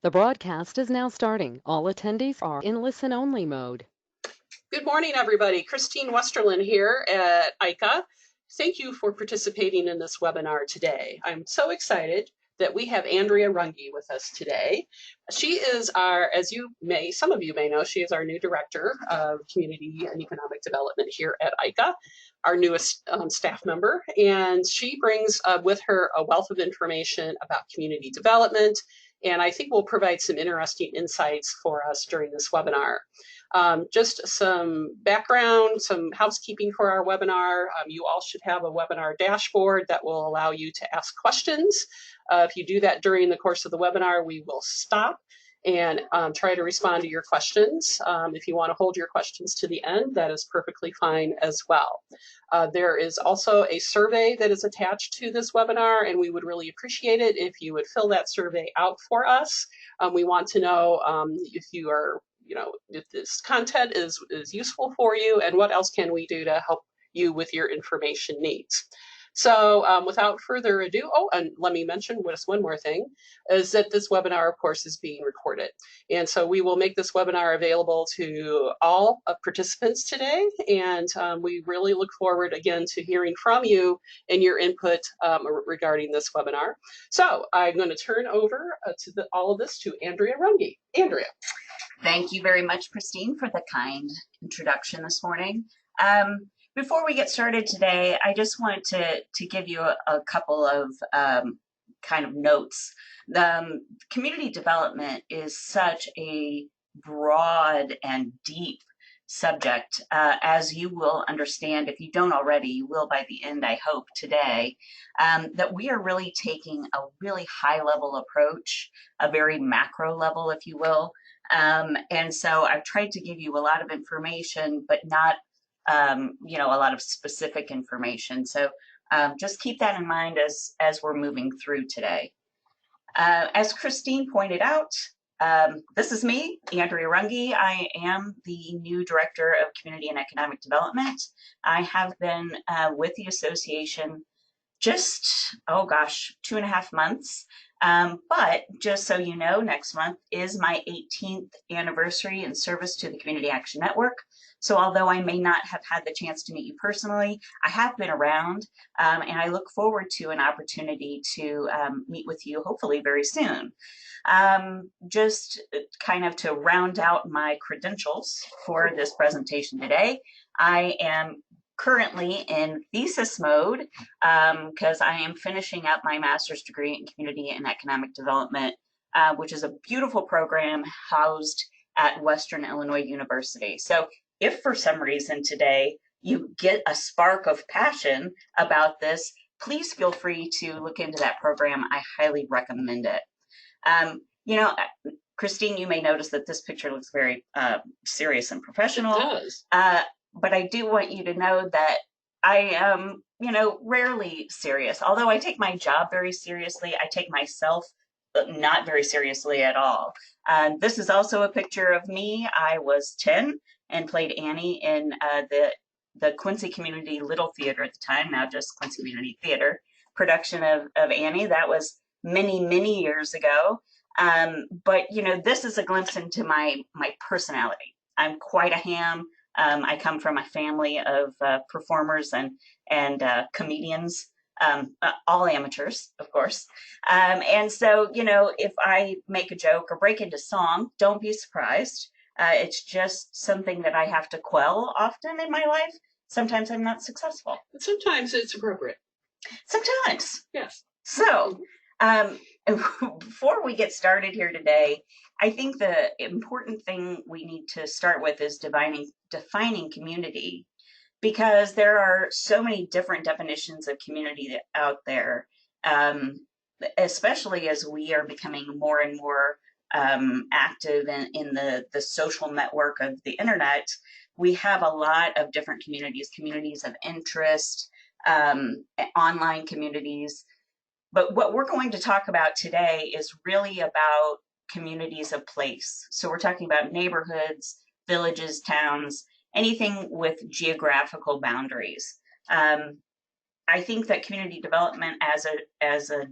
The broadcast is now starting. All attendees are in listen-only mode. Good morning, everybody. Christine Westerlin here at IACAA. Thank you for participating in this webinar today. I'm so excited that we have Andrea Runge with us today. She is our, some of you may know, she is our new Director of Community and Economic Development here at IACAA, our newest staff member, and she brings with her a wealth of information about community development, and I think will provide some interesting insights for us during this webinar. Just some background, some housekeeping for our webinar. You all should have a webinar dashboard that will allow you to ask questions. If you do that during the course of the webinar, we will stop and try to respond to your questions. If you want to hold your questions to the end, that is perfectly fine as well. There is also a survey that is attached to this webinar, and we would really appreciate it if you would fill that survey out for us. We want to know if you are, if this content is useful for you, and what else can we do to help you with your information needs. So without further ado, and let me mention just one more thing, is that this webinar, of course, is being recorded. And so we will make this webinar available to all participants today. And we really look forward, again, to hearing from you and your input regarding this webinar. So I'm going to turn over all of this to Andrea Runge. Andrea. Thank you very much, Christine, for the kind introduction this morning. Before we get started today, I just wanted to give you a couple of kind of notes. Community development is such a broad and deep subject, as you will understand. If you don't already, you will by the end, I hope, today, that we are really taking a really high-level approach, a very macro level, if you will. And so I've tried to give you a lot of information, but not a lot of specific information. So just keep that in mind as we're moving through today. As Christine pointed out, this is me, Andrea Runge. I am the new Director of Community and Economic Development. I have been with the association just, 2.5 months. But just so you know, next month is my 18th anniversary in service to the Community Action Network. So although I may not have had the chance to meet you personally, I have been around, and I look forward to an opportunity to meet with you hopefully very soon. Just kind of to round out my credentials for this presentation today, I am currently in thesis mode because I am finishing up my master's degree in community and economic development, which is a beautiful program housed at Western Illinois University. So if for some reason today you get a spark of passion about this, please feel free to look into that program. I highly recommend it. Christine, you may notice that this picture looks very serious and professional. It does. But I do want you to know that I am, rarely serious. Although I take my job very seriously, I take myself not very seriously at all. This is also a picture of me. I was 10 and played Annie in the Quincy Community Little Theater at the time, now just Quincy Community Theater, production of Annie. That was many, many years ago. But, this is a glimpse into my personality. I'm quite a ham. I come from a family of performers and comedians, all amateurs, of course. And so, if I make a joke or break into song, don't be surprised. It's just something that I have to quell often in my life. Sometimes I'm not successful. But sometimes it's appropriate. Sometimes. Yes. So, before we get started here today, I think the important thing we need to start with is defining community, because there are so many different definitions of community out there, especially as we are becoming more and more active in the social network of the internet. We have a lot of different communities of interest, online communities. But what we're going to talk about today is really about communities of place. So we're talking about neighborhoods, villages, towns, anything with geographical boundaries. I think that community development as a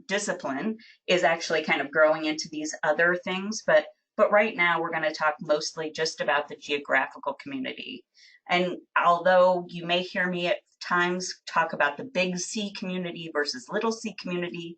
discipline is actually kind of growing into these other things, but right now we're going to talk mostly just about the geographical community. And although you may hear me at times talk about the big C community versus little c community,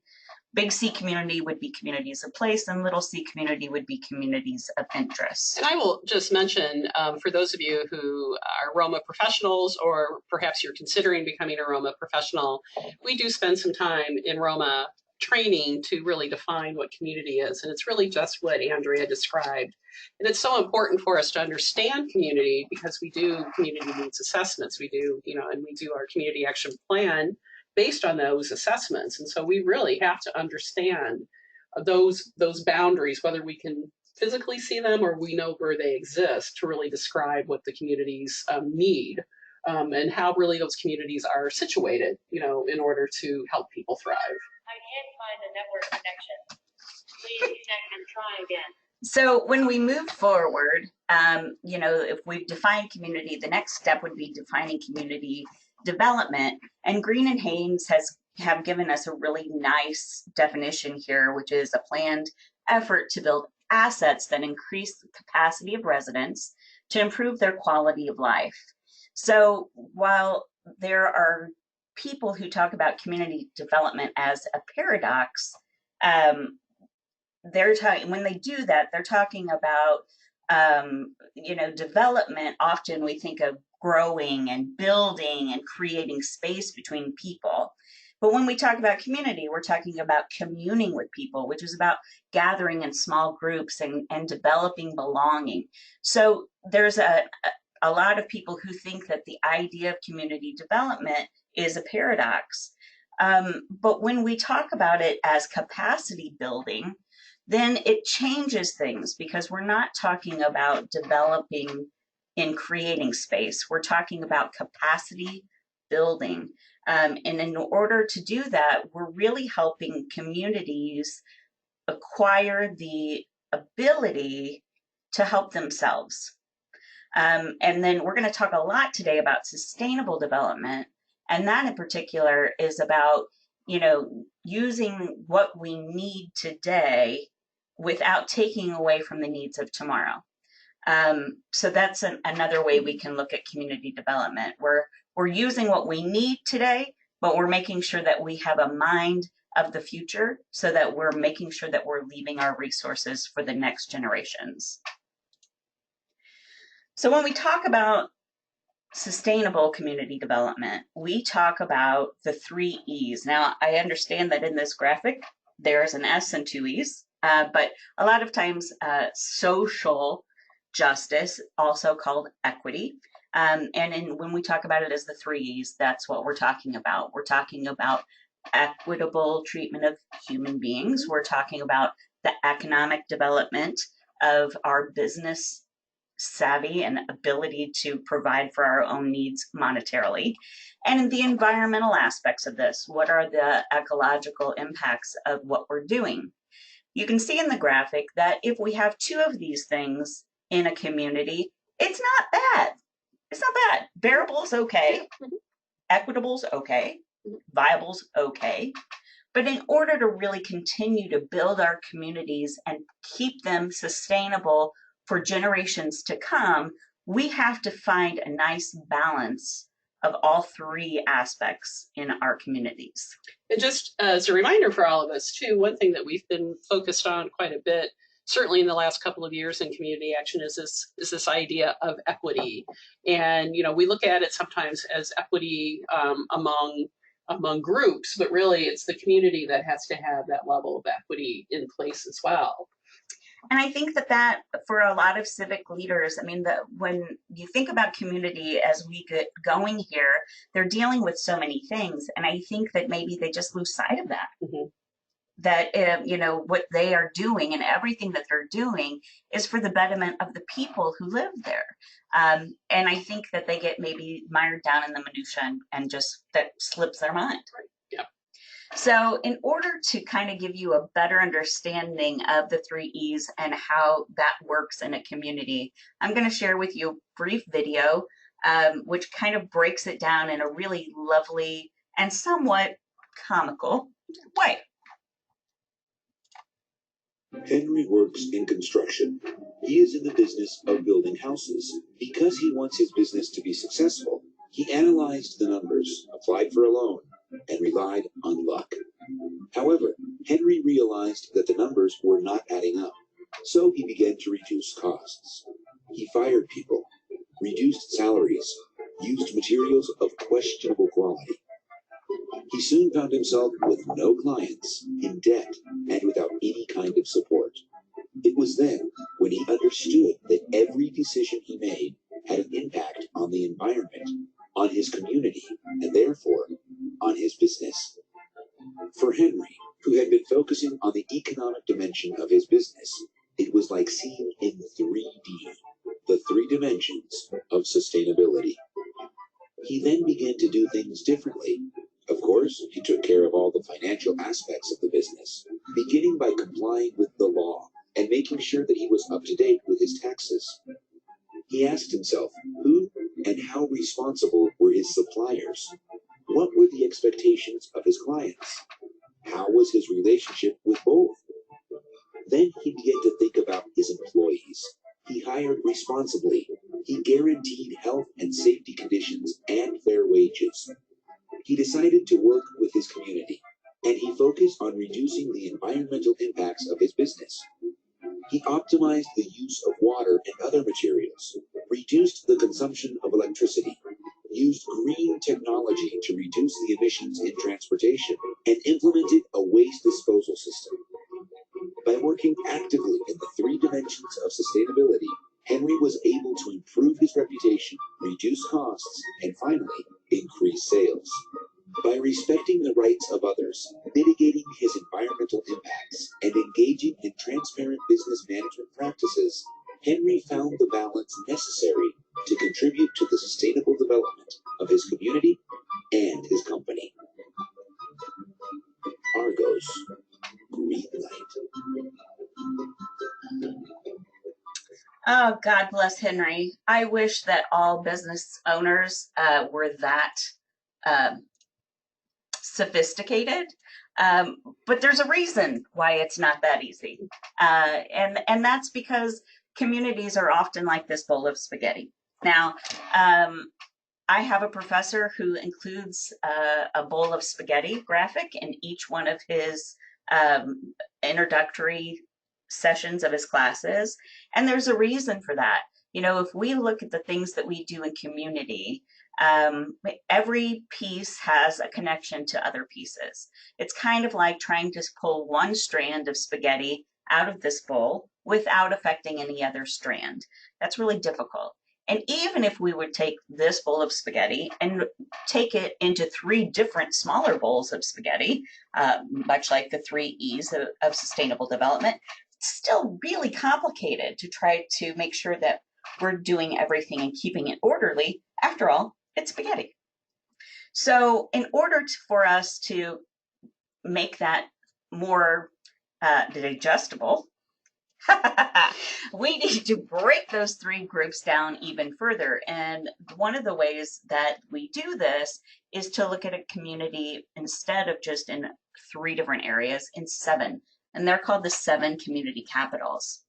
big C community would be communities of place, and little c community would be communities of interest. And I will just mention, for those of you who are Roma professionals, or perhaps you're considering becoming a Roma professional, we do spend some time in Roma training to really define what community is. And it's really just what Andrea described. And it's so important for us to understand community, because we do community needs assessments. We do, and we do our community action plan based on those assessments. And so we really have to understand those boundaries, whether we can physically see them or we know where they exist, to really describe what the communities need, and how really those communities are situated, in order to help people thrive. I can't find a network connection. Please connect and try again. So when we move forward, if we've defined community, the next step would be defining community development. And Green and Haynes have given us a really nice definition here, which is a planned effort to build assets that increase the capacity of residents to improve their quality of life. So while there are people who talk about community development as a paradox, when they do that, they're talking about development. Often we think of growing and building and creating space between people. But when we talk about community, we're talking about communing with people, which is about gathering in small groups and developing belonging. So there's a lot of people who think that the idea of community development is a paradox. But when we talk about it as capacity building, then it changes things, because we're not talking about developing in creating space. We're talking about capacity building. And in order to do that, we're really helping communities acquire the ability to help themselves. And then we're going to talk a lot today about sustainable development. And that in particular is about, using what we need today without taking away from the needs of tomorrow. So that's another way we can look at community development. We're using what we need today, but we're making sure that we have a mind of the future, so that we're making sure that we're leaving our resources for the next generations. So when we talk about sustainable community development, we talk about the 3 E's. Now, I understand that in this graphic, there's an S and 2 E's, but a lot of times social justice, also called equity. And when we talk about it as the 3 E's, that's what we're talking about. We're talking about equitable treatment of human beings. We're talking about the economic development of our business savvy and ability to provide for our own needs monetarily, and the environmental aspects of this. What are the ecological impacts of what we're doing? You can see in the graphic that if we have 2 of these things in a community, it's not bad. It's not bad. Bearable's okay. Equitable's okay. Viable's okay. But in order to really continue to build our communities and keep them sustainable for generations to come, we have to find a nice balance of all 3 aspects in our communities. And just as a reminder for all of us too, one thing that we've been focused on quite a bit, certainly in the last couple of years in community action, is this idea of equity. And we look at it sometimes as equity among groups, but really it's the community that has to have that level of equity in place as well. And I think that for a lot of civic leaders, when you think about community as we get going here, they're dealing with so many things. And I think that maybe they just lose sight of that. Mm-hmm. That, what they are doing and everything that they're doing is for the betterment of the people who live there. And I think that they get maybe mired down in the minutia and just that slips their mind. Right. Yeah. So in order to kind of give you a better understanding of the 3 E's and how that works in a community, I'm going to share with you a brief video, which kind of breaks it down in a really lovely and somewhat comical way. Henry works in construction. He is in the business of building houses. Because he wants his business to be successful, he analyzed the numbers, applied for a loan, and relied on luck. However, Henry realized that the numbers were not adding up, so he began to reduce costs. He fired people, reduced salaries, used materials of questionable quality. He soon found himself with no clients, in debt, and without any kind of support. It was then when he understood that every decision he made had an impact on the environment, on his community, and therefore on his business. For Henry, who had been focusing on the economic dimension of his business, it was like seeing in 3D, the three dimensions of sustainability. He then began to do things differently. Of course, he took care of all the financial aspects of the business, beginning by complying with the law and making sure that he was up to date with his taxes. He asked himself who and how responsible were his suppliers? What were the expectations of his clients? How was his relationship with both? Then he began to think about his employees. He hired responsibly. He guaranteed health and safety conditions and fair wages. He decided to work with his community, and he focused on reducing the environmental impacts of his business. He optimized the use of water and other materials, reduced the consumption of electricity, used green technology to reduce the emissions in transportation, and implemented a waste disposal system. By working actively in the three dimensions of sustainability, Henry was able to improve his reputation, reduce costs, and finally, increase sales. By respecting the rights of others, mitigating his environmental impacts, and engaging in transparent business management practices, Henry found the balance necessary to contribute to the sustainable development of his community and his company. Argos, green light. Oh, God bless Henry. I wish that all business owners were that sophisticated, but there's a reason why it's not that easy. And that's because communities are often like this bowl of spaghetti. Now, I have a professor who includes a bowl of spaghetti graphic in each one of his introductory sessions of his classes. And there's a reason for that. You know, if we look at the things that we do in community, every piece has a connection to other pieces. It's kind of like trying to pull one strand of spaghetti out of this bowl without affecting any other strand. That's really difficult. And even if we would take this bowl of spaghetti and take it into three different smaller bowls of spaghetti, much like the 3 E's of sustainable development, it's still really complicated to try to make sure that we're doing everything and keeping it orderly. After all, it's spaghetti. So in order for us to make that more digestible, we need to break those 3 groups down even further. And one of the ways that we do this is to look at a community instead of just in 3 different areas, in 7. And they're called the 7 community capitals.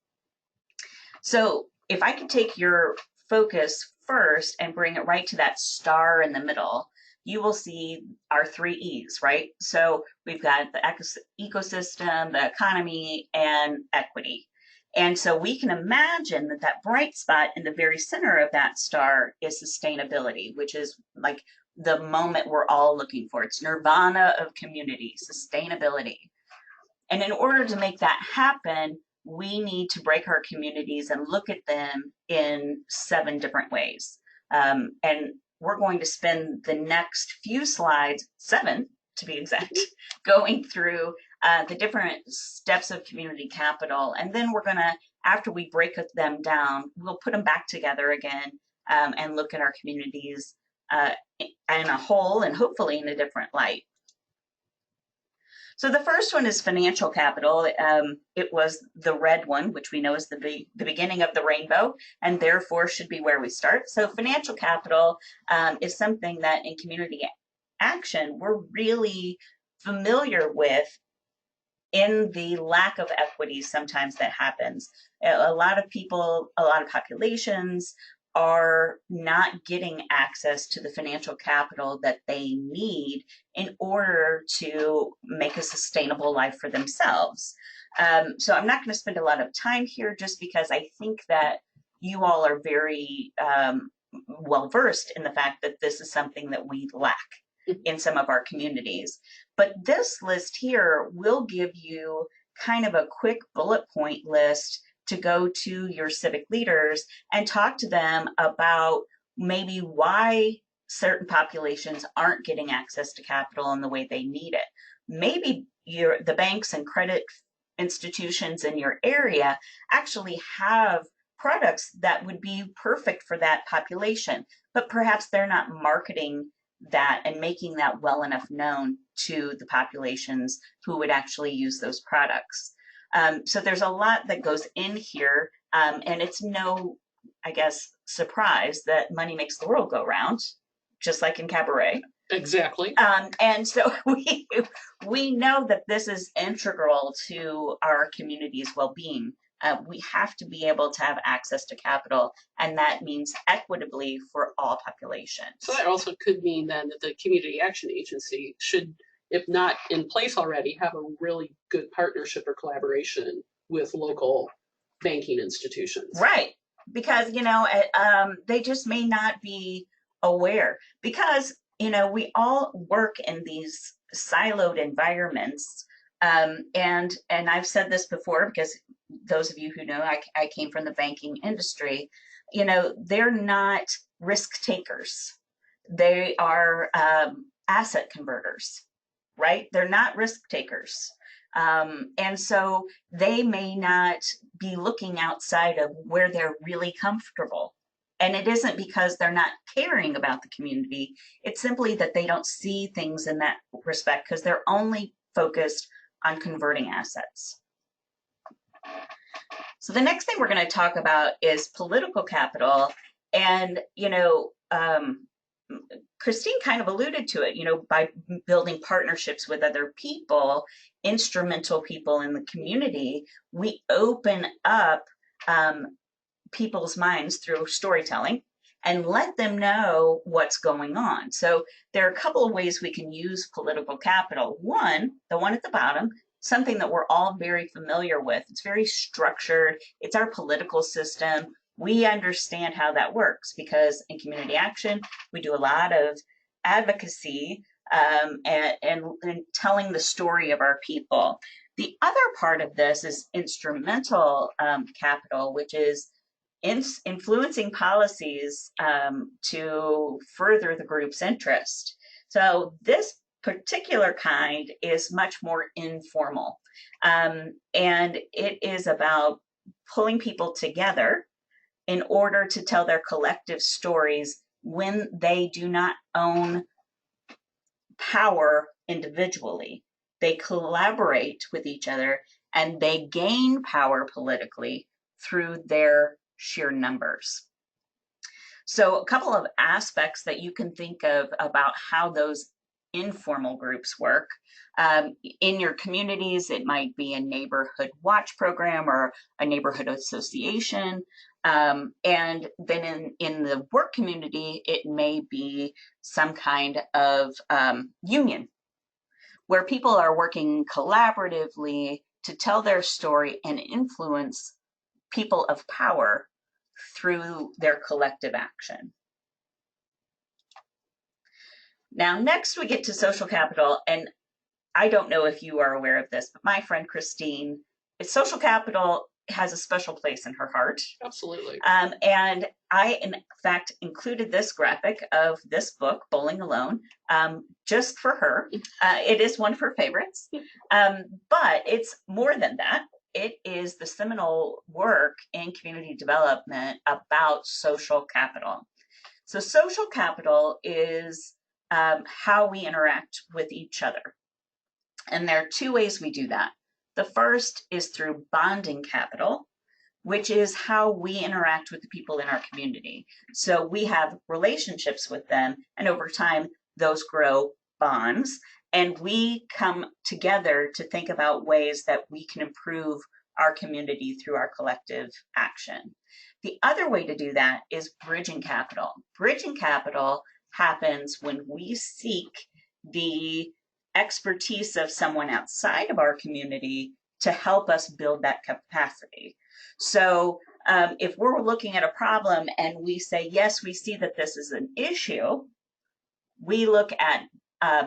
So if I could take your focus first and bring it right to that star in the middle, you will see our 3 E's, right? So we've got the ecosystem, the economy, and equity. And so we can imagine that that bright spot in the very center of that star is sustainability, which is like the moment we're all looking for. It's nirvana of community, sustainability. And in order to make that happen, we need to break our communities and look at them in 7 different ways. And we're going to spend the next few slides, 7 to be exact, going through the different steps of community capital. And then we're going to, after we break them down, we'll put them back together again and look at our communities in a whole and hopefully in a different light. So the first one is financial capital. It was the red one, which we know is the beginning of the rainbow, and therefore should be where we start. So financial capital is something that in community action we're really familiar with in the lack of equity sometimes that happens. A lot of people, a lot of populations are not getting access to the financial capital that they need in order to make a sustainable life for themselves. So I'm not going to spend a lot of time here just because I think that you all are very well versed in the fact that this is something that we lack in some of our communities. But this list here will give you kind of a quick bullet point list to go to your civic leaders and talk to them about maybe why certain populations aren't getting access to capital in the way they need it. Maybe the banks and credit institutions in your area actually have products that would be perfect for that population, but perhaps they're not marketing that and making that well enough known to the populations who would actually use those products. So there's a lot that goes in here, and it's no, I guess, surprise that money makes the world go round, just like in cabaret. Exactly. And so we know that this is integral to our community's well-being. We have to be able to have access to capital, and that means equitably for all populations. So that also could mean then that the Community Action Agency should, if not in place already, have a really good partnership or collaboration with local banking institutions. Right, because, they just may not be aware, because, we all work in these siloed environments. And I've said this before, because those of you who know, I came from the banking industry, they're not risk takers. They are asset converters, right? They're not risk takers. And so they may not be looking outside of where they're really comfortable. And it isn't because they're not caring about the community. It's simply that they don't see things in that respect because they're only focused on converting assets. So the next thing we're going to talk about is political capital. And, Christine kind of alluded to it, by building partnerships with other people, instrumental people in the community, we open up people's minds through storytelling and let them know what's going on. So there are a couple of ways we can use political capital. One, the one at the bottom, something that we're all very familiar with. It's very structured. It's our political system. We understand how that works because in community action, we do a lot of advocacy and telling the story of our people. The other part of this is instrumental capital, which is influencing policies to further the group's interest. So this particular kind is much more informal, and it is about pulling people together in order to tell their collective stories when they do not own power individually. They collaborate with each other and they gain power politically through their sheer numbers. So a couple of aspects that you can think of about how those informal groups work. In your communities, it might be a neighborhood watch program or a neighborhood association. And then in the work community, it may be some kind of union where people are working collaboratively to tell their story and influence people of power through their collective action. Now, next we get to social capital, and I don't know if you are aware of this, but my friend Christine, social capital has a special place in her heart. Absolutely. And I, in fact, included this graphic of this book, Bowling Alone, just for her. It is one of her favorites, but it's more than that. It is the seminal work in community development about social capital. So social capital is how we interact with each other. And there are two ways we do that. The first is through bonding capital, which is how we interact with the people in our community. So we have relationships with them, and over time, those grow bonds. And we come together to think about ways that we can improve our community through our collective action. The other way to do that is bridging capital. Bridging capital happens when we seek the expertise of someone outside of our community to help us build that capacity. So if we're looking at a problem and we say, yes, we see that this is an issue, we look at,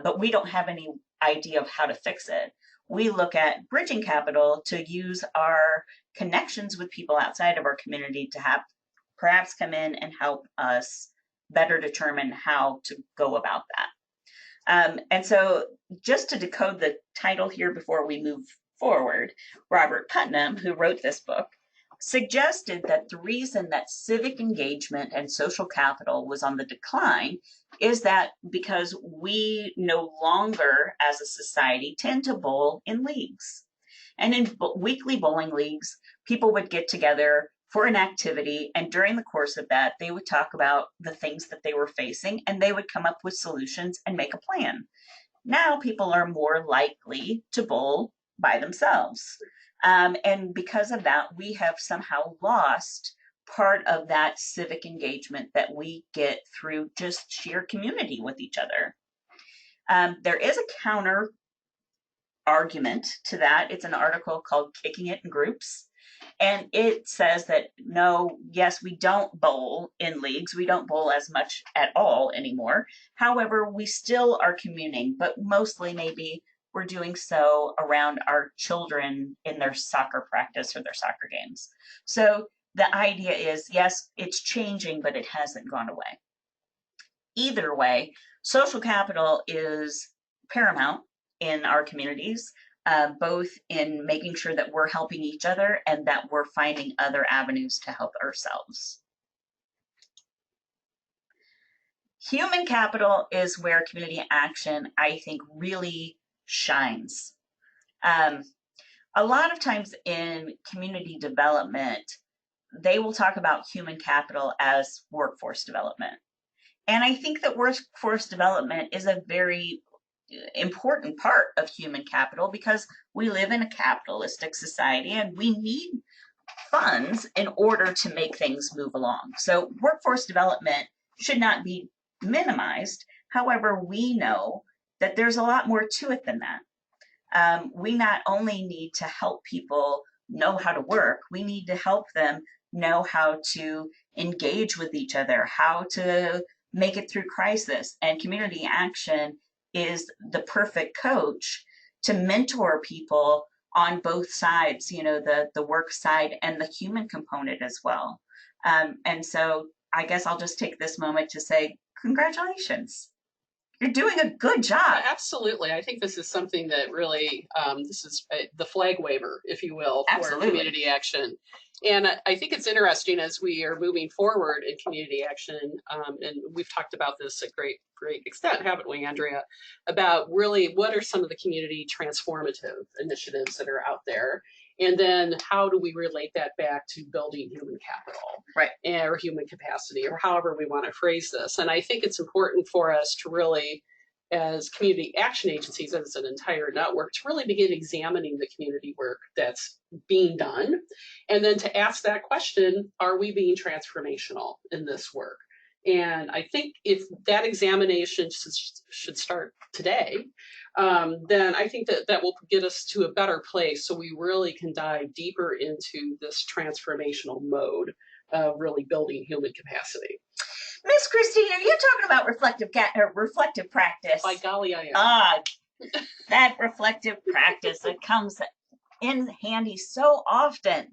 but we don't have any idea of how to fix it. We look at bridging capital to use our connections with people outside of our community to have perhaps come in and help us better determine how to go about that. And so just to decode the title here before we move forward, Robert Putnam, who wrote this book, suggested that the reason that civic engagement and social capital was on the decline is that because we no longer as a society tend to bowl in leagues. And in weekly bowling leagues, people would get together for an activity, and during the course of that, they would talk about the things that they were facing, and they would come up with solutions and make a plan. Now people are more likely to bowl by themselves. And because of that, we have somehow lost part of that civic engagement that we get through just sheer community with each other. There is a counter argument to that. It's an article called Kicking It in Groups. And it says that no, yes, we don't bowl in leagues. We don't bowl as much at all anymore. However, we still are communing, but mostly maybe we're doing so around our children in their soccer practice or their soccer games. So the idea is, yes, it's changing, but it hasn't gone away. Either way, social capital is paramount in our communities, both in making sure that we're helping each other and that we're finding other avenues to help ourselves. Human capital is where community action, I think, really shines. A lot of times in community development, they will talk about human capital as workforce development. And I think that workforce development is a very important part of human capital because we live in a capitalistic society and we need funds in order to make things move along. So workforce development should not be minimized. However, we know that there's a lot more to it than that. We not only need to help people know how to work, we need to help them know how to engage with each other, how to make it through crisis. And community action is the perfect coach to mentor people on both sides, you know, the work side and the human component as well. And so I guess I'll just take this moment to say, congratulations. You're doing a good job. Absolutely. I think this is something that really, this is the flag waver, if you will, for Absolutely. community action. And I think it's interesting as we are moving forward in community action, and we've talked about this at great extent, haven't we, Andrea, about really what are some of the community transformative initiatives that are out there, and then how do we relate that back to building human capital, right, or human capacity, or however we want to phrase this. And I think it's important for us to really, as community action agencies, as an entire network, to really begin examining the community work that's being done. And then to ask that question, are we being transformational in this work? And I think if that examination should start today, then I think that will get us to a better place so we really can dive deeper into this transformational mode of really building human capacity. Miss Christine, are you talking about reflective practice? By golly, I am. That reflective practice that comes in handy so often.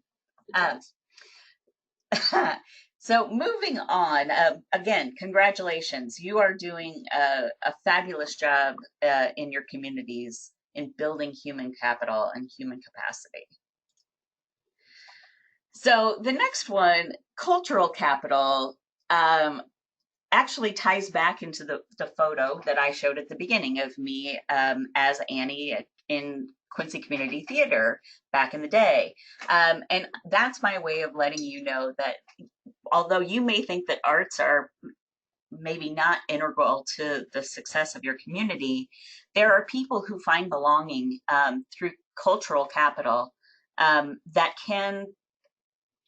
So moving on, again, congratulations. You are doing a fabulous job in your communities in building human capital and human capacity. So the next one, cultural capital, actually ties back into the photo that I showed at the beginning of me as Annie in Quincy Community Theater back in the day. And that's my way of letting you know that although you may think that arts are maybe not integral to the success of your community, there are people who find belonging through cultural capital that can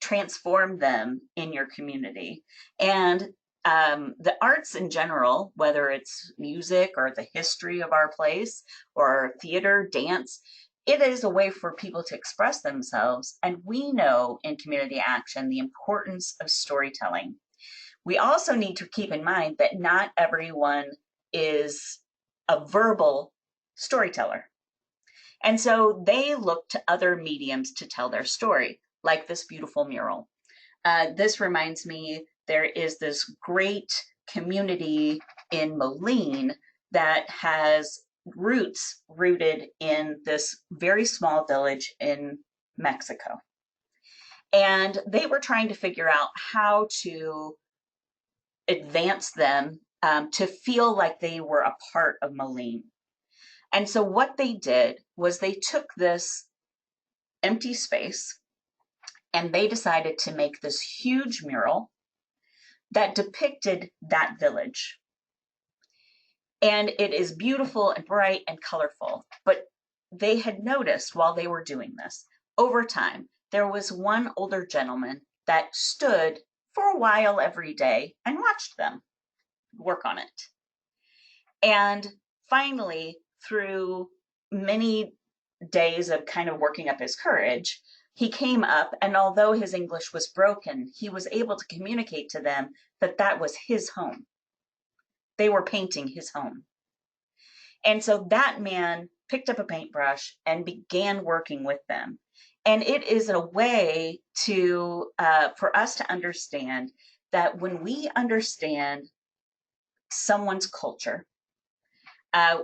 transform them in your community. And the arts in general, whether it's music or the history of our place or theater, dance, it is a way for people to express themselves. And we know in community action the importance of storytelling. We also need to keep in mind that not everyone is a verbal storyteller. And so they look to other mediums to tell their story, like this beautiful mural. This reminds me, there is this great community in Moline that has roots rooted in this very small village in Mexico. And they were trying to figure out how to advance them to feel like they were a part of Moline. And so what they did was they took this empty space and they decided to make this huge mural that depicted that village. And it is beautiful and bright and colorful. But they had noticed while they were doing this, over time, there was one older gentleman that stood for a while every day and watched them work on it. And finally, through many days of kind of working up his courage, he came up, and although his English was broken, he was able to communicate to them that that was his home. They were painting his home. And so that man picked up a paintbrush and began working with them. And it is a way to for us to understand that when we understand someone's culture,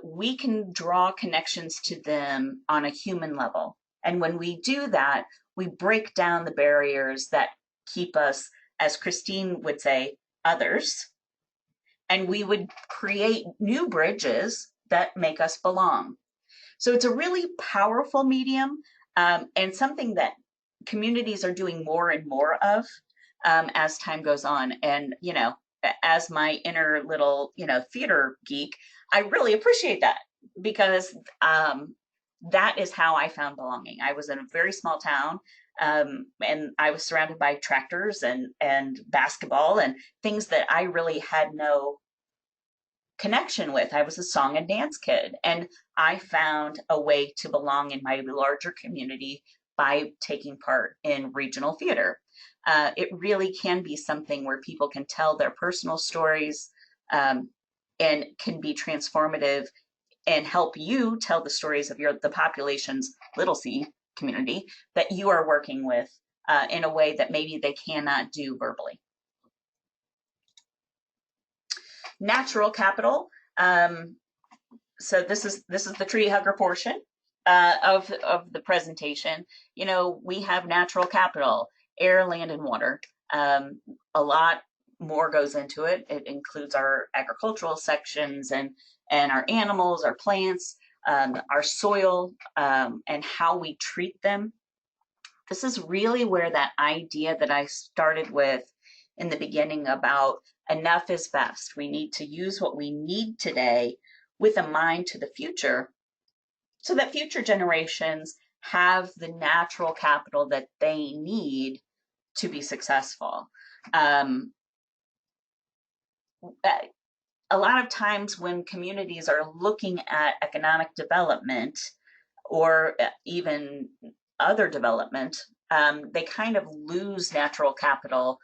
we can draw connections to them on a human level. And when we do that, we break down the barriers that keep us, as Christine would say, others. And we would create new bridges that make us belong. So it's a really powerful medium and something that communities are doing more and more of as time goes on. And, you know, as my inner little, you know, theater geek, I really appreciate that because that is how I found belonging. I was in a very small town and I was surrounded by tractors and basketball and things that I really had no connection with. I was a song and dance kid, and I found a way to belong in my larger community by taking part in regional theater. It really can be something where people can tell their personal stories and can be transformative and help you tell the stories of the population's little c community that you are working with in a way that maybe they cannot do verbally. Natural capital. So this is the tree hugger portion of the presentation. You know, we have natural capital, air, land, and water. A lot more goes into it. It includes our agricultural sections and our animals, our plants, our soil, and how we treat them. This is really where that idea that I started with in the beginning about enough is best. We need to use what we need today with a mind to the future so that future generations have the natural capital that they need to be successful. A lot of times when communities are looking at economic development or even other development, they kind of lose natural capital,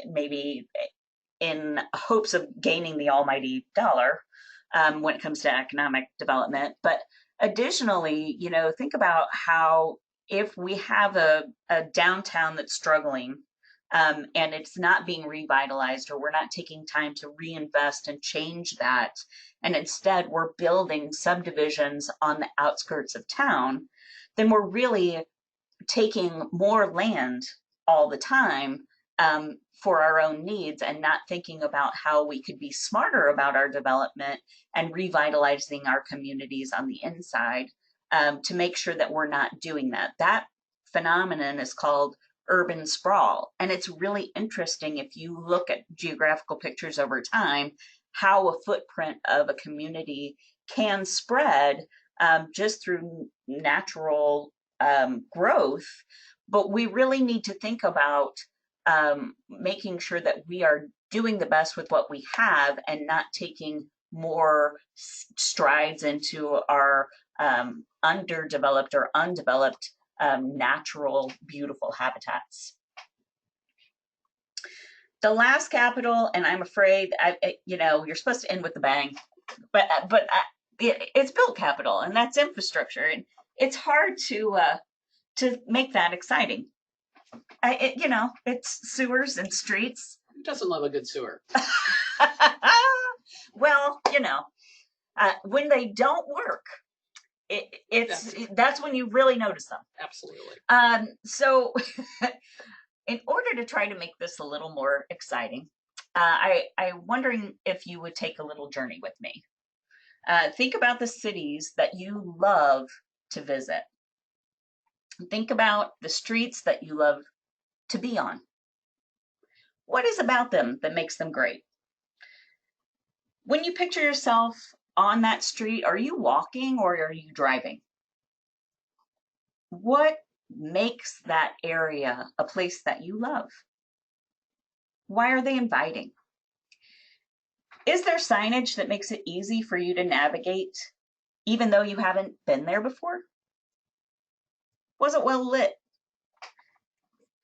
maybe in hopes of gaining the almighty dollar when it comes to economic development. But additionally, you know, think about how if we have a downtown that's struggling and it's not being revitalized, or we're not taking time to reinvest and change that, and instead we're building subdivisions on the outskirts of town, then we're really taking more land all the time for our own needs and not thinking about how we could be smarter about our development and revitalizing our communities on the inside to make sure that we're not doing that. That phenomenon is called urban sprawl. And it's really interesting if you look at geographical pictures over time, how a footprint of a community can spread just through natural growth. But we really need to think about making sure that we are doing the best with what we have and not taking more strides into our underdeveloped or undeveloped natural, beautiful habitats. The last capital, and I'm afraid, you're supposed to end with a bang, but it's built capital, and that's infrastructure, and it's hard to make that exciting. It's sewers and streets. Who doesn't love a good sewer? Well, when they don't work, that's when you really notice them. Absolutely. So in order to try to make this a little more exciting, I'm wondering if you would take a little journey with me. Think about the cities that you love to visit. Think about the streets that you love to be on. What is about them that makes them great? When you picture yourself on that street, are you walking or are you driving? What makes that area a place that you love? Why are they inviting? Is there signage that makes it easy for you to navigate, even though you haven't been there before? Was it well lit?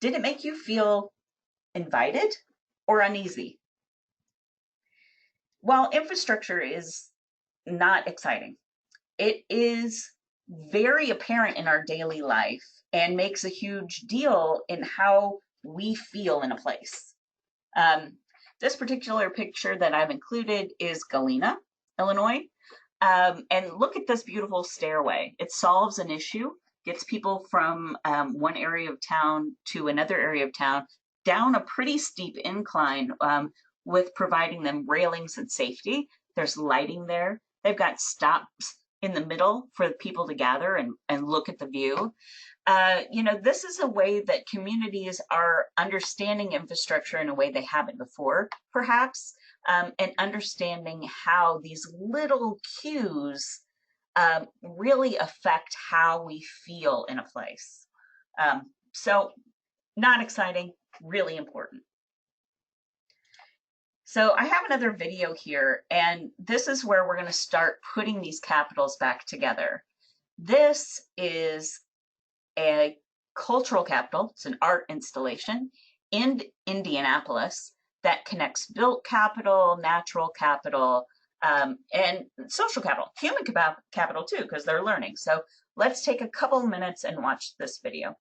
Did it make you feel invited or uneasy? While infrastructure is not exciting, it is very apparent in our daily life and makes a huge deal in how we feel in a place. This particular picture that I've included is Galena, Illinois. And look at this beautiful stairway. It solves an issue, gets people from one area of town to another area of town down a pretty steep incline with providing them railings and safety. There's lighting there. They've got stops in the middle for people to gather and look at the view. This is a way that communities are understanding infrastructure in a way they haven't before, perhaps, and understanding how these little cues really affect how we feel in a place. So not exciting, really important. So I have another video here, and this is where we're going to start putting these capitals back together. This is a cultural capital. It's an art installation in Indianapolis that connects built capital, natural capital, and social capital, human capital too, because they're learning. So let's take a couple minutes and watch this video.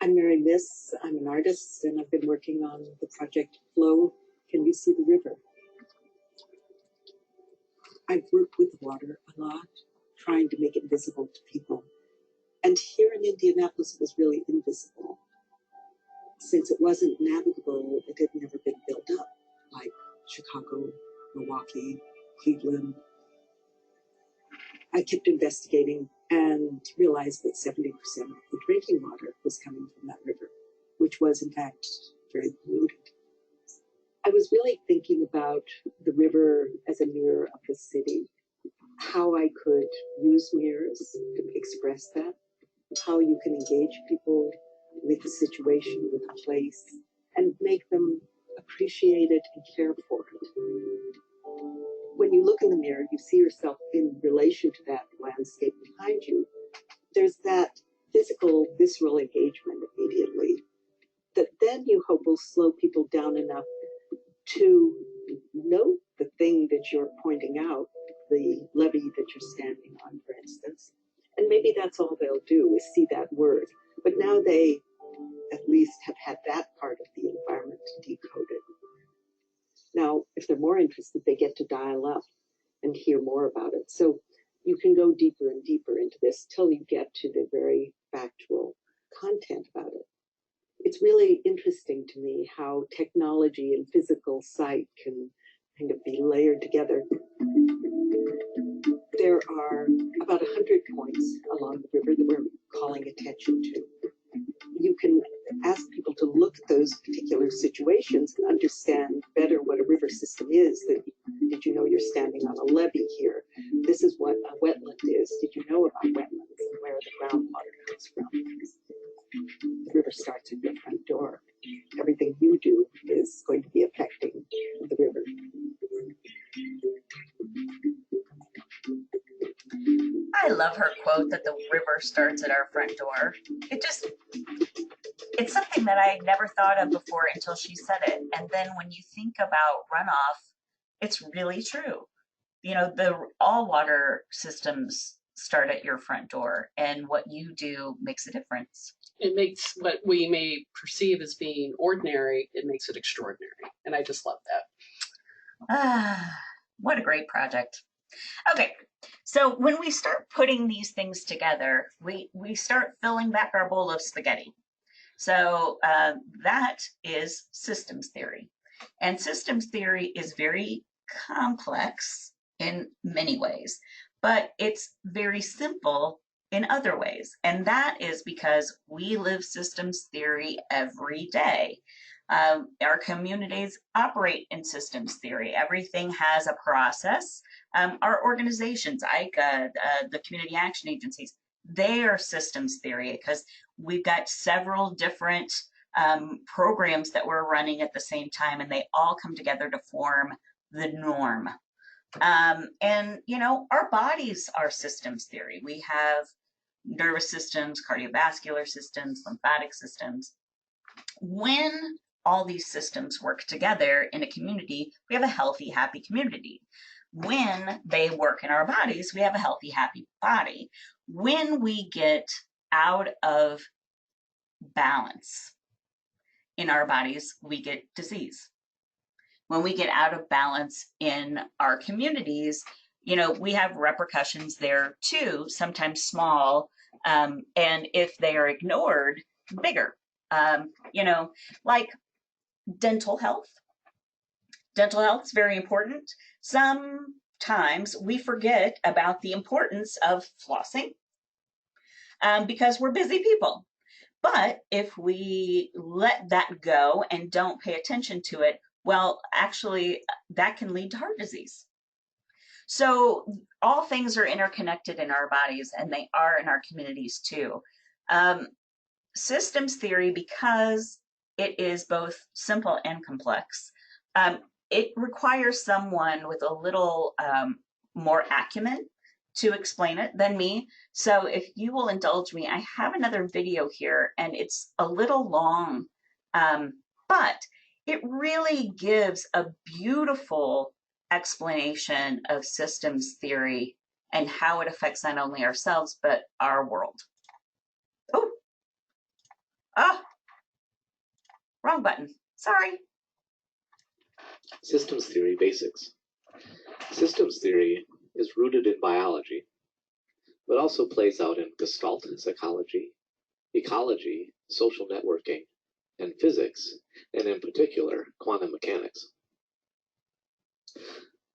I'm Mary Miss. I'm an artist, and I've been working on the project Flow, Can You See the River? I've worked with water a lot, trying to make it visible to people. And here in Indianapolis, it was really invisible. Since it wasn't navigable, it had never been built up, like Chicago, Milwaukee, Cleveland. I kept investigating and realized that 70% of the drinking water was coming from that river, which was in fact very polluted. I was really thinking about the river as a mirror of the city, how I could use mirrors to express that, how you can engage people with the situation, with the place, and make them appreciate it and care for it. When you look in the mirror, you see yourself in relation to that landscape behind you. There's that physical, visceral engagement immediately that then you hope will slow people down enough to note the thing that you're pointing out, the levee that you're standing on, for instance. And maybe that's all they'll do is see that word. But now they at least have had that part of the environment decoded. Now, if they're more interested, they get to dial up and hear more about it. So you can go deeper and deeper into this till you get to the very factual content about it. It's really interesting to me how technology and physical sight can kind of be layered together. There are about 100 points along where the groundwater comes from. The river starts at your front door. Everything you do is going to be affecting the river. I love her quote that the river starts at our front door. It's something that I never thought of before until she said it. And then when you think about runoff, it's really true. You know, all water systems start at your front door, and what you do makes a difference. It makes what we may perceive as being ordinary, it makes it extraordinary. And I just love that. Ah, what a great project. Okay, so when we start putting these things together, we start filling back our bowl of spaghetti. So that is systems theory. And systems theory is very complex in many ways, but it's very simple in other ways. And that is because we live systems theory every day. Our communities operate in systems theory. Everything has a process. Our organizations, IACAA, the community action agencies, they are systems theory because we've got several different programs that we're running at the same time, and they all come together to form the norm. And, you know, our bodies are systems theory. We have nervous systems, cardiovascular systems, lymphatic systems. When all these systems work together in a community, we have a healthy, happy community. When they work in our bodies, we have a healthy, happy body. When we get out of balance in our bodies, we get disease. When we get out of balance in our communities, you know, we have repercussions there too, sometimes small, and if they are ignored, bigger. You know, like dental health. Dental health is very important. Sometimes we forget about the importance of flossing because we're busy people. But if we let that go and don't pay attention to it, well, actually, that can lead to heart disease. So all things are interconnected in our bodies, and they are in our communities too. Systems theory, because it is both simple and complex, it requires someone with a little more acumen to explain it than me. So if you will indulge me, I have another video here, and it's a little long, but it really gives a beautiful explanation of systems theory and how it affects not only ourselves, but our world. Oh, wrong button, sorry. Systems theory basics. Systems theory is rooted in biology, but also plays out in Gestalt psychology, ecology, social networking, and physics, and in particular, quantum mechanics.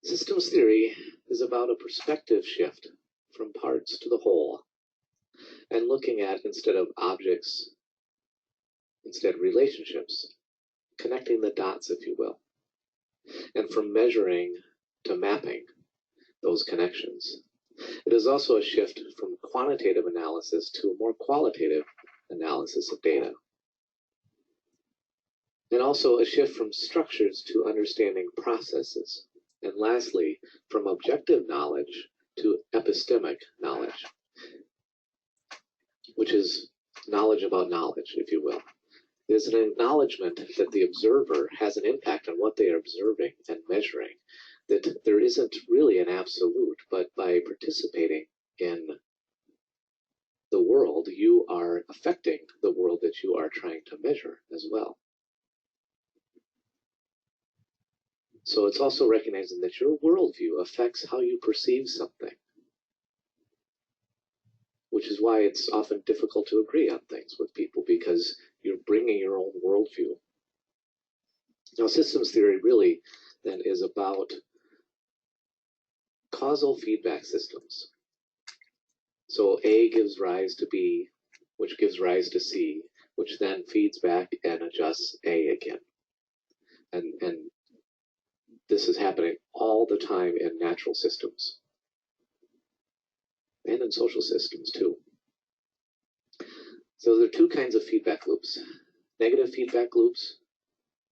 Systems theory is about a perspective shift from parts to the whole, and looking at, instead of objects, instead relationships, connecting the dots, if you will, and from measuring to mapping those connections. It is also a shift from quantitative analysis to a more qualitative analysis of data. And also a shift from structures to understanding processes. And lastly, from objective knowledge to epistemic knowledge, which is knowledge about knowledge, if you will. It is an acknowledgement that the observer has an impact on what they are observing and measuring, that there isn't really an absolute, but by participating in the world, you are affecting the world that you are trying to measure as well. So it's also recognizing that your worldview affects how you perceive something, which is why it's often difficult to agree on things with people, because you're bringing your own worldview. Now, systems theory really then is about causal feedback systems. So A gives rise to B, which gives rise to C, which then feeds back and adjusts A again. And this is happening all the time in natural systems and in social systems too. So there are two kinds of feedback loops. Negative feedback loops,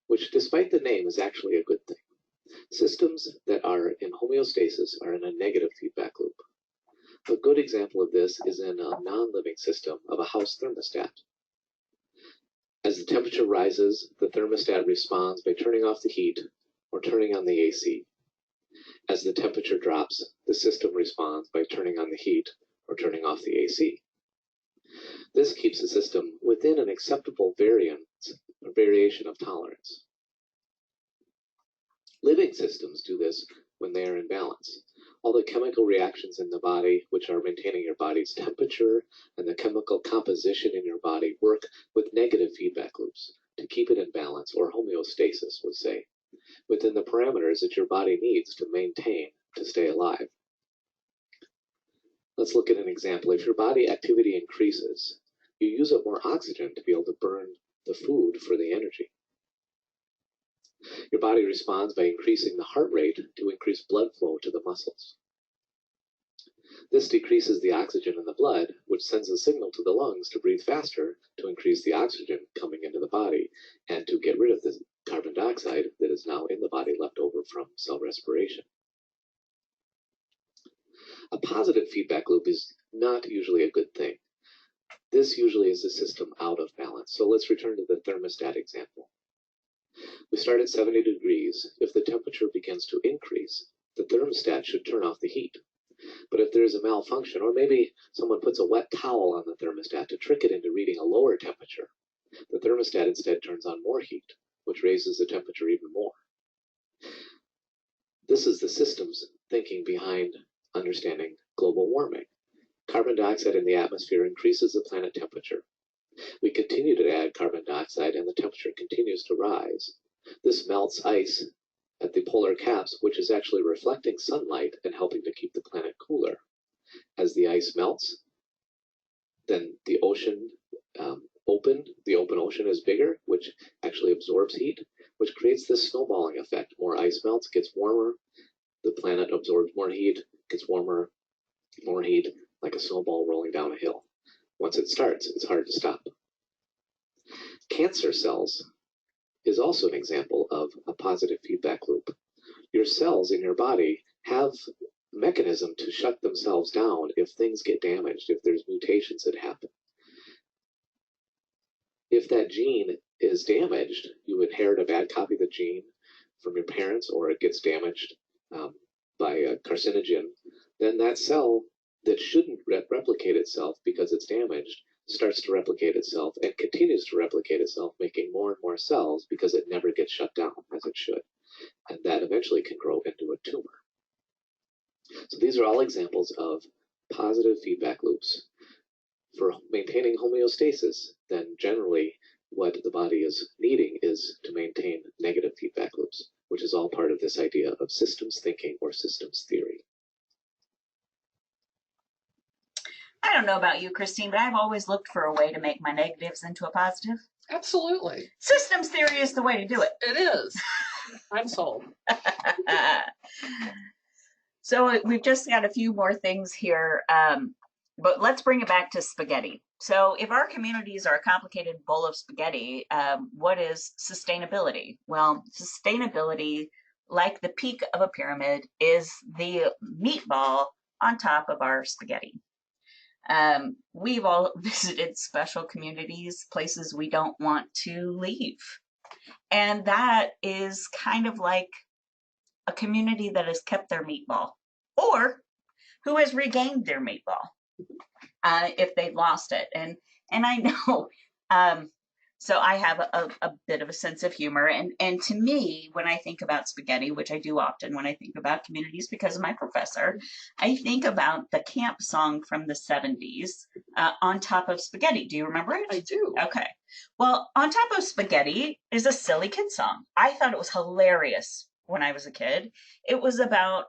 which despite the name is actually a good thing. Systems that are in homeostasis are in a negative feedback loop. A good example of this is in a non-living system of a house thermostat. As the temperature rises, the thermostat responds by turning off the heat or turning on the AC. As the temperature drops, the system responds by turning on the heat or turning off the AC. This keeps the system within an acceptable variation of tolerance. Living systems do this when they are in balance. All the chemical reactions in the body, which are maintaining your body's temperature, and the chemical composition in your body work with negative feedback loops to keep it in balance, or homeostasis, we'll say, within the parameters that your body needs to maintain to stay alive. Let's look at an example. If your body activity increases, you use up more oxygen to be able to burn the food for the energy. Your body responds by increasing the heart rate to increase blood flow to the muscles. This decreases the oxygen in the blood, which sends a signal to the lungs to breathe faster to increase the oxygen coming into the body and to get rid of the carbon dioxide that is now in the body left over from cell respiration. A positive feedback loop is not usually a good thing. This usually is a system out of balance. So let's return to the thermostat example. We start at 70 degrees. If the temperature begins to increase, the thermostat should turn off the heat. But if there's a malfunction, or maybe someone puts a wet towel on the thermostat to trick it into reading a lower temperature, the thermostat instead turns on more heat, which raises the temperature even more. This is the systems thinking behind understanding global warming. Carbon dioxide in the atmosphere increases the planet temperature. We continue to add carbon dioxide and the temperature continues to rise. This melts ice at the polar caps, which is actually reflecting sunlight and helping to keep the planet cooler. As the ice melts, then the ocean the open ocean is bigger, which actually absorbs heat, which creates this snowballing effect. More ice melts, gets warmer, the planet absorbs more heat, gets warmer, more heat, like a snowball rolling down a hill. Once it starts, it's hard to stop. Cancer cells is also an example of a positive feedback loop. Your cells in your body have a mechanism to shut themselves down if things get damaged, if there's mutations that happen. If that gene is damaged, you inherit a bad copy of the gene from your parents, or it gets damaged by a carcinogen, then that cell that shouldn't replicate itself because it's damaged starts to replicate itself and continues to replicate itself, making more and more cells because it never gets shut down as it should. And that eventually can grow into a tumor. So these are all examples of positive feedback loops. For maintaining homeostasis, then generally what the body is needing is to maintain negative feedback loops, which is all part of this idea of systems thinking or systems theory. I don't know about you, Christine, but I've always looked for a way to make my negatives into a positive. Absolutely. Systems theory is the way to do it. It is. I'm sold. So we've just got a few more things here, but let's bring it back to spaghetti. So if our communities are a complicated bowl of spaghetti, what is sustainability? Well, sustainability, like the peak of a pyramid, is the meatball on top of our spaghetti. We've all visited special communities, places we don't want to leave. And that is kind of like a community that has kept their meatball, or who has regained their meatball if they've lost it. And I know, so I have a bit of a sense of humor. And to me, when I think about spaghetti, which I do often when I think about communities because of my professor, I think about the camp song from the 70s, On Top of Spaghetti. Do you remember it? I do. Okay. Well, On Top of Spaghetti is a silly kid song. I thought it was hilarious when I was a kid. It was about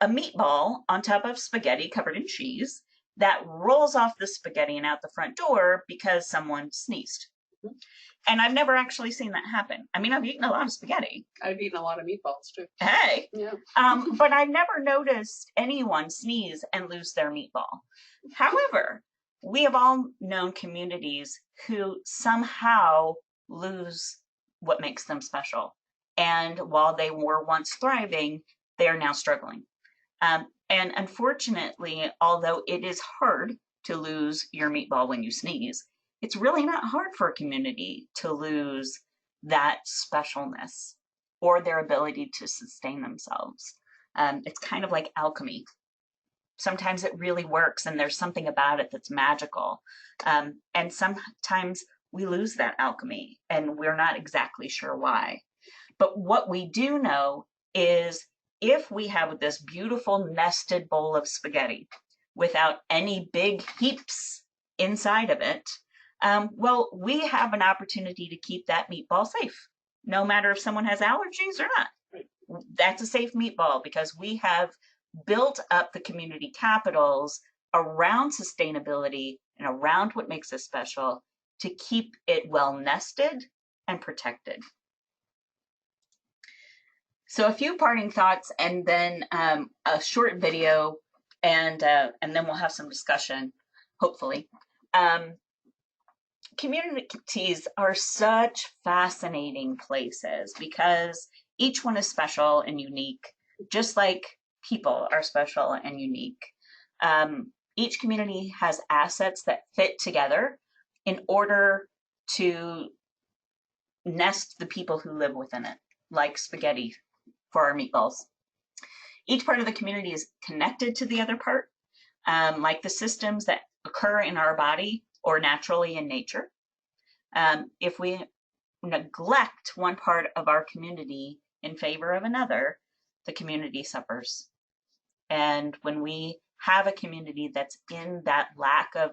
a meatball on top of spaghetti covered in cheese that rolls off the spaghetti and out the front door because someone sneezed. And I've never actually seen that happen. I mean, I've eaten a lot of spaghetti. I've eaten a lot of meatballs too. Hey. Yeah. But I've never noticed anyone sneeze and lose their meatball. However, we have all known communities who somehow lose what makes them special. And while they were once thriving, they are now struggling. And unfortunately, although it is hard to lose your meatball when you sneeze, it's really not hard for a community to lose that specialness or their ability to sustain themselves. It's kind of like alchemy. Sometimes it really works and there's something about it that's magical. And sometimes we lose that alchemy and we're not exactly sure why. But what we do know is if we have this beautiful nested bowl of spaghetti without any big heaps inside of it, well, we have an opportunity to keep that meatball safe, no matter if someone has allergies or not. That's a safe meatball because we have built up the community capitals around sustainability and around what makes us special to keep it well nested and protected. So a few parting thoughts and then a short video and then we'll have some discussion, hopefully. Communities are such fascinating places because each one is special and unique, just like people are special and unique. Each community has assets that fit together in order to nest the people who live within it, like spaghetti for our meatballs. Each part of the community is connected to the other part, like the systems that occur in our body or naturally in nature. If we neglect one part of our community in favor of another, the community suffers. And when we have a community that's in that lack of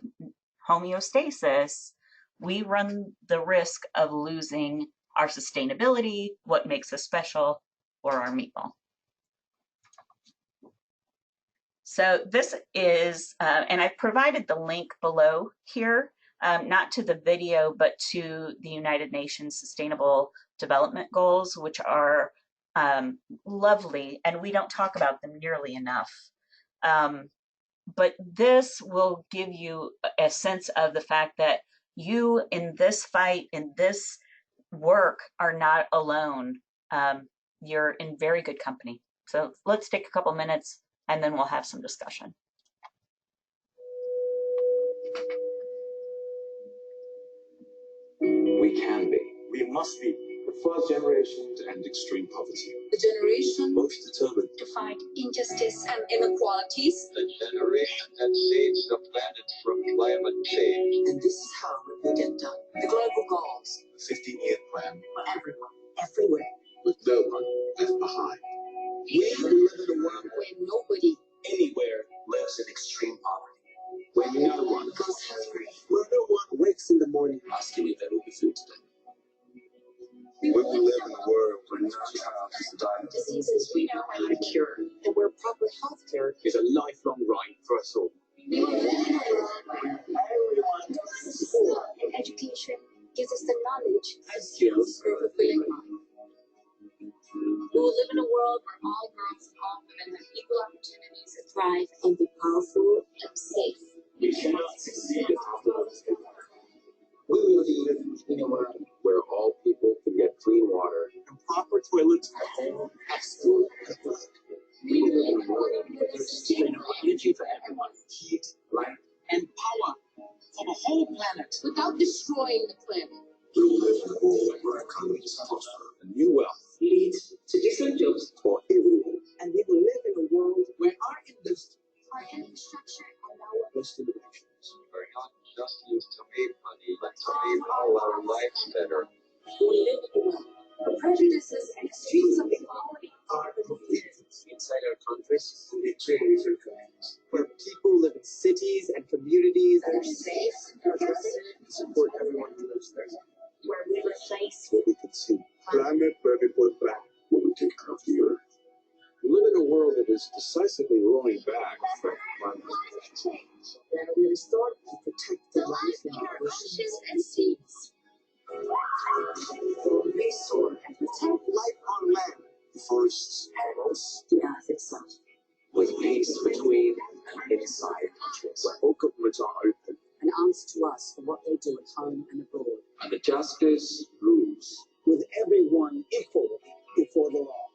homeostasis, we run the risk of losing our sustainability, what makes us special, or our meatball. So this is, and I've provided the link below here, not to the video, but to the United Nations Sustainable Development Goals, which are lovely, and we don't talk about them nearly enough. But this will give you a sense of the fact that you in this fight, in this work, are not alone. You're in very good company. So let's take a couple minutes and then we'll have some discussion. We can be. We must be the first generation to end extreme poverty. The generation Most determined to fight injustice and inequalities. The generation that saves the planet from climate change. And this is how it will get done. The global goals the 15-year plan for everyone, everywhere. with no one left behind. We live in a world Where nobody anywhere lives in extreme poverty. Where no one goes hungry. Where no one wakes in the morning asking if there will be food today. Where we live in a world where no child is dying. Diseases we know how to cure. And where proper health care is a lifelong right for us all. we will live in a world where everyone is full. And education gives us the knowledge And skills for a fulfilling life. We will live in a world where all girls and all women have equal opportunities to thrive and be powerful and safe. We cannot succeed without the rest of us. We will live in a world where all people can get clean water and proper toilets at home, at school, at work. We will live in a world where there's sustainable energy for everyone, heat, light, and power for the whole planet. Without destroying the planet. We will live in a world where economies prosper and new wealth leads to different jobs for everyone. And we will live in a world where our industry, Our infrastructure and our best innovations, Are not just used to make money, but to make all our lives better. we will live in a world where prejudices and extremes of equality are completed inside our countries and between different countries, where people live in cities and communities that are safe, progressive, and support everyone who lives there. where we replace Where we can see planet where we put back when we take care of the earth. We live in a world that is decisively rolling back from climate change. where we restore and protect the life in our oceans and seas. Restore and protect life on land, forests, animals, The earth itself. with peace between and inside countries, where all governments are open And our response to us for what they do at home and abroad. And the justice rules. With everyone equal before the law.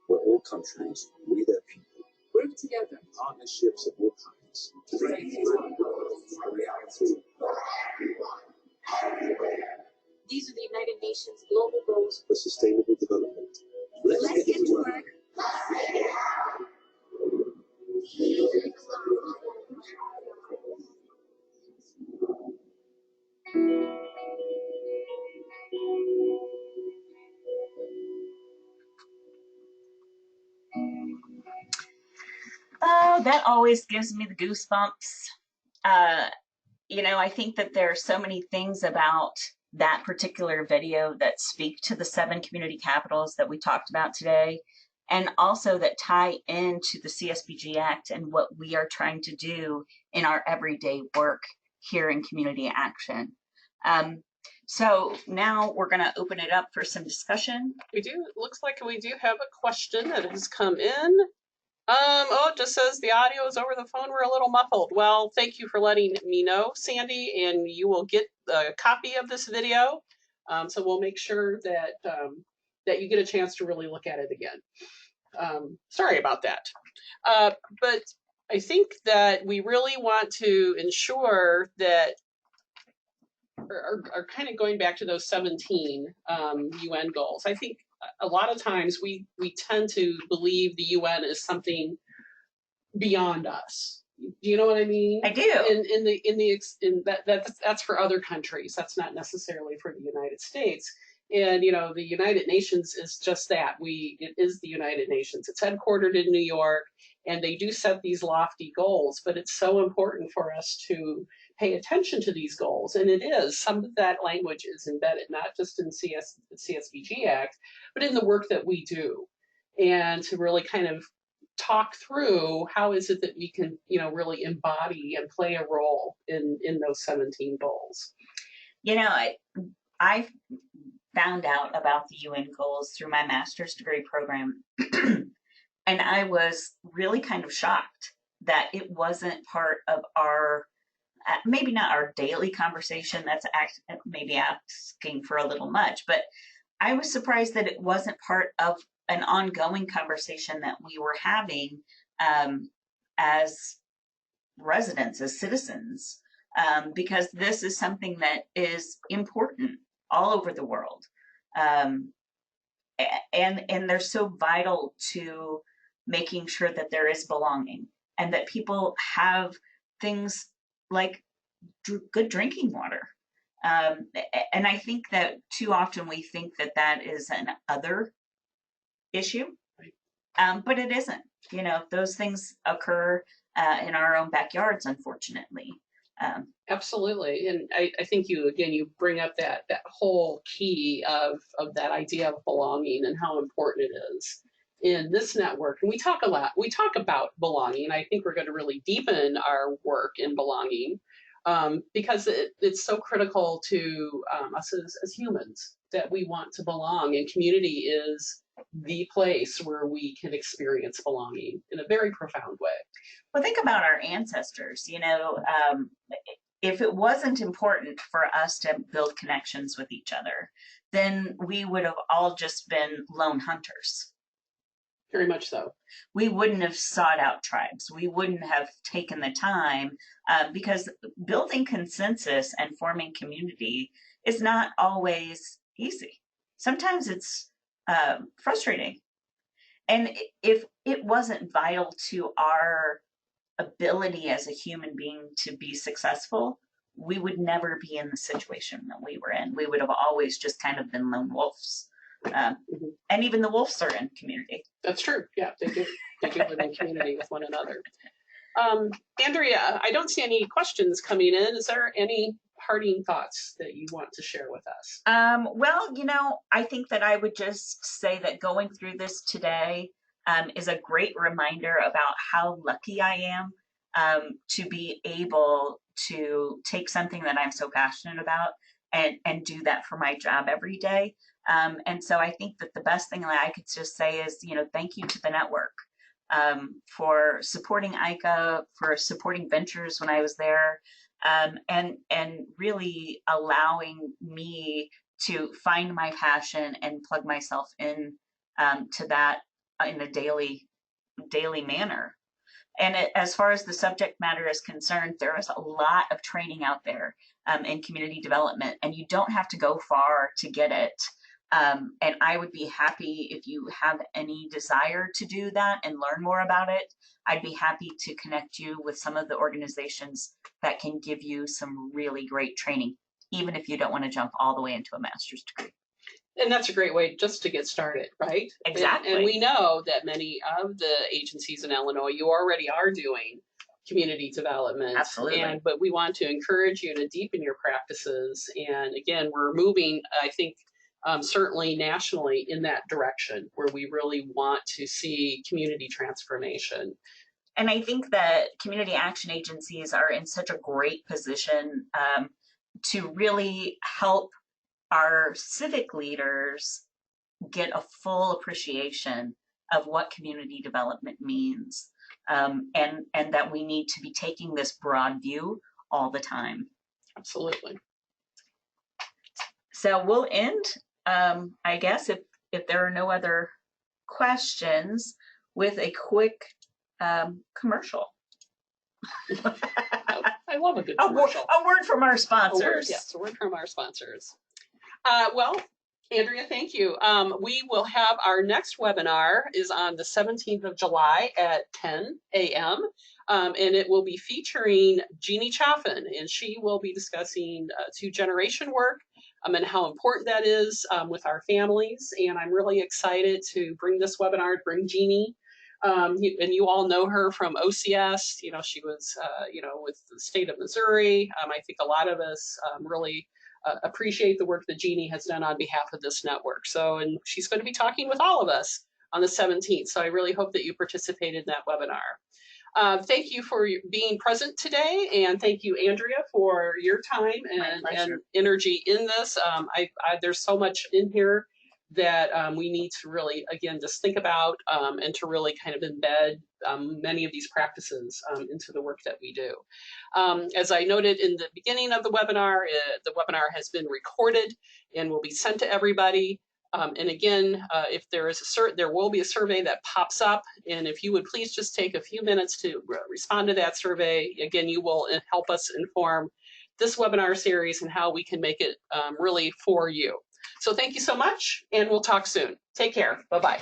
Where all countries, we their people, Work together. partnerships of all kinds. These are the United Nations global goals For sustainable development. Let's get to work. Oh, that always gives me the goosebumps. I think that there are so many things about that particular video that speak to the 7 community capitals that we talked about today, and also that tie into the CSBG Act and what we are trying to do in our everyday work here in community action. So now we're going to open it up for some discussion. It looks like we do have a question that has come in. It just says the audio is over the phone. We're a little muffled. Well, thank you for letting me know, Sandy, and you will get a copy of this video. So we'll make sure that that you get a chance to really look at it again. Sorry about that. But I think that we really want to ensure that are kind of going back to those 17 UN goals. I think a lot of times we tend to believe the UN is something beyond us. Do you know what I mean? I do. That's for other countries. That's not necessarily for the United States. And the United Nations is just that. It is the United Nations. It's headquartered in New York, and they do set these lofty goals. But it's so important for us to pay attention to these goals, and it is. Some of that language is embedded not just in the CSBG Act, but in the work that we do, and to really kind of talk through how is it that we can, really embody and play a role in those 17 goals. I found out about the UN goals through my master's degree program, and I was really kind of shocked that it wasn't part of our, maybe not our daily conversation, that's maybe asking for a little much, but I was surprised that it wasn't part of an ongoing conversation that we were having as residents, as citizens, because this is something that is important all over the world. And they're so vital to making sure that there is belonging and that people have things like good drinking water. And I think that too often we think that that is an other issue, but it isn't. Those things occur in our own backyards, unfortunately. Absolutely, and I think you bring up that whole key of that idea of belonging and how important it is in this network. And we talk about belonging. I think we're going to really deepen our work in belonging because it's so critical to us as humans that we want to belong, and community is the place where we can experience belonging in a very profound way. Well, think about our ancestors. If it wasn't important for us to build connections with each other, then we would have all just been lone hunters. Very much so. We wouldn't have sought out tribes. We wouldn't have taken the time because building consensus and forming community is not always easy. Sometimes it's frustrating. And if it wasn't vital to our ability as a human being to be successful, we would never be in the situation that we were in. We would have always just kind of been lone wolves. And even the wolves are in community. That's true. Yeah, they do. They do live in community with one another. Andrea, I don't see any questions coming in. Is there any parting thoughts that you want to share with us? Well, I think that I would just say that going through this today is a great reminder about how lucky I am to be able to take something that I'm so passionate about and do that for my job every day. And so I think that the best thing that I could just say is, thank you to the network for supporting IACAA, for supporting Ventures when I was there, and really allowing me to find my passion and plug myself in to that in a daily manner. And as far as the subject matter is concerned, there is a lot of training out there in community development, and you don't have to go far to get it. And I would be happy if you have any desire to do that and learn more about it. I'd be happy to connect you with some of the organizations that can give you some really great training, even if you don't want to jump all the way into a master's degree. And that's a great way just to get started, right? Exactly. And we know that many of the agencies in Illinois, you already are doing community development. Absolutely. But we want to encourage you to deepen your practices. And again, we're moving, I think, certainly nationally in that direction where we really want to see community transformation. And I think that community action agencies are in such a great position to really help our civic leaders get a full appreciation of what community development means, and that we need to be taking this broad view all the time. Absolutely. So we'll end, I guess, if there are no other questions, with a quick commercial. I love a good commercial. A word from our sponsors. Yes, a word from our sponsors. Well, Andrea, thank you. We will have our next webinar is on the 17th of July at 10 a.m. And it will be featuring Jeannie Chaffin, and she will be discussing two-generation work and how important that is with our families. And I'm really excited to bring this webinar, bring Jeannie. And you all know her from OCS. You know, she was, with the state of Missouri. I think a lot of us really appreciate the work that Jeannie has done on behalf of this network. So, and she's going to be talking with all of us on the 17th. So I really hope that you participate in that webinar. Thank you for being present today. And thank you, Andrea, for your time and energy in this. There's so much in here that we need to really, again, just think about and to really kind of embed many of these practices into the work that we do. As I noted in the beginning of the webinar has been recorded and will be sent to everybody. And again, if there is there will be a survey that pops up, and if you would please just take a few minutes to respond to that survey. Again, you will help us inform this webinar series and how we can make it really for you. So thank you so much, and we'll talk soon. Take care. Bye-bye.